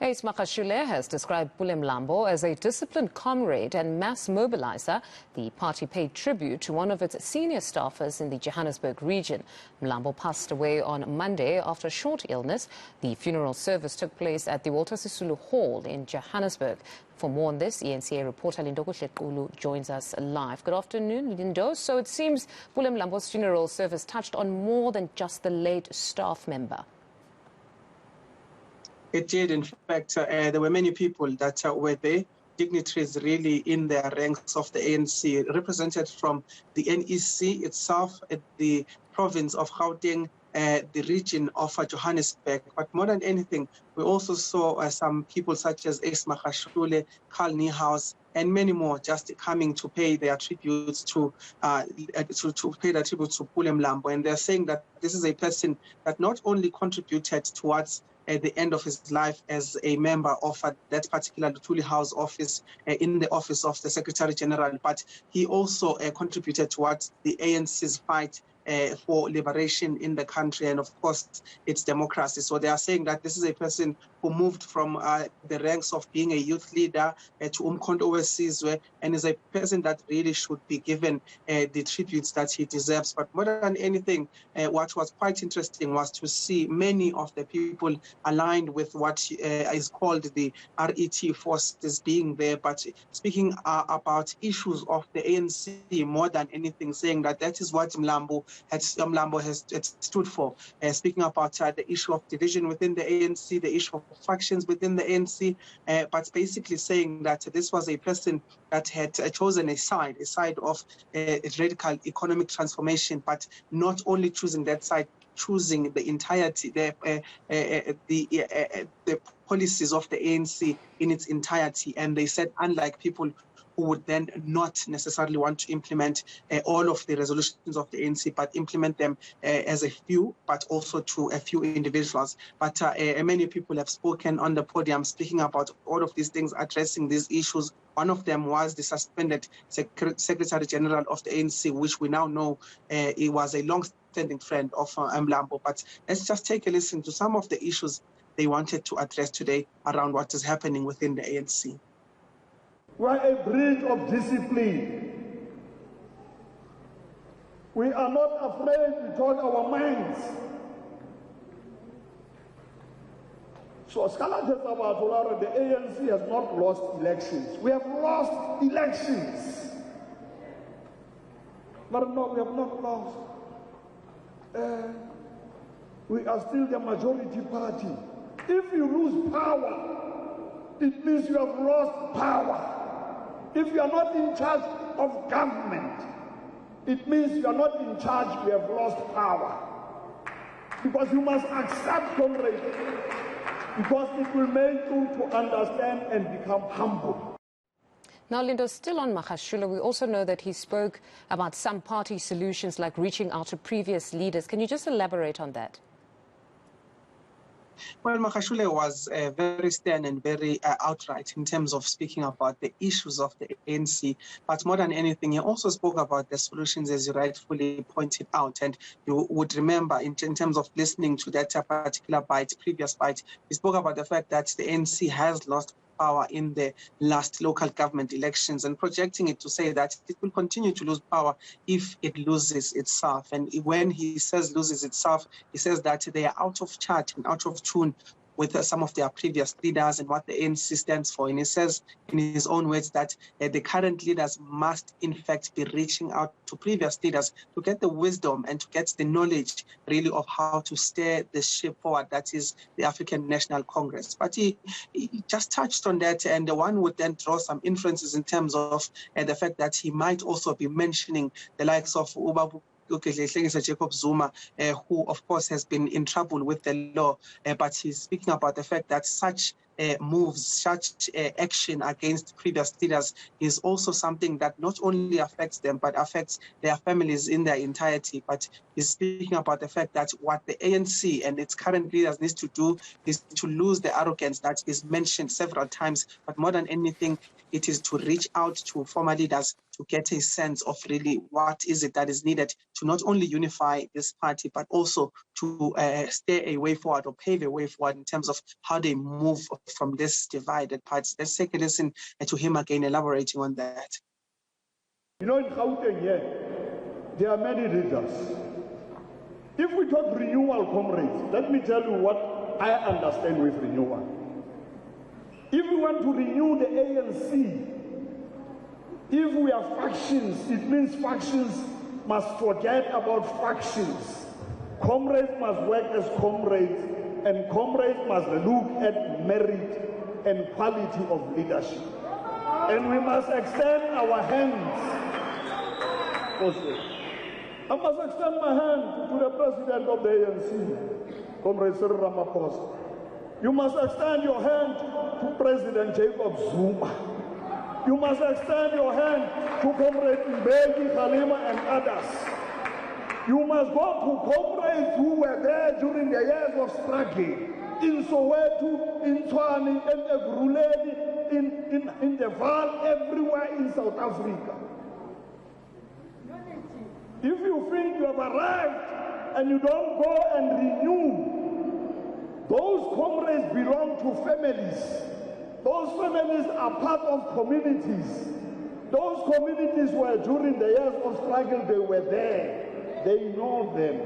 Ace Magashule has described Pule Mlambo as a disciplined comrade and mass mobiliser. The party paid tribute to one of its senior staffers in the Johannesburg region. Mlambo passed away on Monday after a short illness. The funeral service took place at the Walter Sisulu Hall in Johannesburg. For more on this, eNCA reporter Lindokuhle Xulu joins us live. Good afternoon, Lindo. So it seems Pule Mlambo's funeral service touched on more than just the late staff member. It did. In fact, there were many people that were there, dignitaries really in their ranks of the ANC, represented from the NEC itself, the province of Gauteng, the region of Johannesburg. But more than anything, we also saw some people such as Ace Magashule, Carl Niehaus, and many more just coming to pay their tributes to pay their tribute to Pule Mlambo. And they're saying that this is a person that not only contributed towards the end of his life as a member of that particular Lindokuhle House office, in the office of the Secretary General, but he also contributed towards the ANC's fight for liberation in the country and, of course, its democracy. So they are saying that this is a person who moved from the ranks of being a youth leader to Umkhonto weSizwe, and is a person that really should be given the tributes that he deserves. But more than anything, what was quite interesting was to see many of the people aligned with what is called the RET forces being there, but speaking about issues of the ANC more than anything, saying that that is what Mlambo has stood for, speaking about the issue of division within the ANC, the issue of factions within the ANC, but basically saying that this was a person that had chosen a side of radical economic transformation, but not only choosing that side, choosing the entirety, the policies of the ANC in its entirety. And they said, unlike people who would then not necessarily want to implement all of the resolutions of the ANC, but implement them as a few, but also to a few individuals. But many people have spoken on the podium, speaking about all of these things, addressing these issues. One of them was the suspended Secretary General of the ANC, which we now know he was a long-standing friend of Mlambo. But let's just take a listen to some of the issues they wanted to address today around what is happening within the ANC. We are a breed of discipline. We are not afraid to talk our minds. So, the ANC has not lost elections. We have lost elections. But no, we have not lost. We are still the majority party. If you lose power, it means you have lost power. If you are not in charge of government, it means you are not in charge, you have lost power. Because you must accept, comrade, because it will make you to understand and become humble. Now, Lindo, still on Magashule, we also know that he spoke about some party solutions like reaching out to previous leaders. Can you just elaborate on that? Well, Magashule was very stern and very outright in terms of speaking about the issues of the ANC. But more than anything, he also spoke about the solutions, as you rightfully pointed out. And you would remember, in terms of listening to that particular previous bite, he spoke about the fact that the ANC has lost power in the last local government elections, and projecting it to say that it will continue to lose power if it loses itself. And when he says loses itself, he says that they are out of chart and out of tune with some of their previous leaders and what the ANC stands for. And he says in his own words that the current leaders must in fact be reaching out to previous leaders to get the wisdom and to get the knowledge really of how to steer the ship forward, that is the African National Congress. But he just touched on that, and the one would then draw some inferences in terms of the fact that he might also be mentioning the likes of Jacob Zuma, who of course has been in trouble with the law, but he's speaking about the fact that such moves, such action against previous leaders is also something that not only affects them, but affects their families in their entirety. But he's speaking about the fact that what the ANC and its current leaders needs to do is to lose the arrogance that is mentioned several times. But more than anything, it is to reach out to former leaders to get a sense of really what is it that is needed to not only unify this party, but also to stay a way forward or pave a way forward in terms of how they move from this divided party. Let's take a listen to him again, elaborating on that. You know, in Gauteng here, there are many leaders. If we talk renewal, comrades, let me tell you what I understand with renewal. If we want to renew the ANC, if we are factions, it means factions must forget about factions. Comrades must work as comrades, and comrades must look at merit and quality of leadership. And we must extend our hands. I must extend my hand to the president of the ANC, Comrade Cyril Ramaphosa. You must extend your hand to President Jacob Zuma. You must extend your hand to Comrade Mbeki, Khalima, and others. You must go to comrades who were there during the years of struggle, in Soweto, in Tshwane, in Ekurhuleni, in the Val, everywhere in South Africa. If you think you have arrived and you don't go and renew, those comrades belong to families. Those families are part of communities. Those communities were during the years of struggle, they were there. They know them.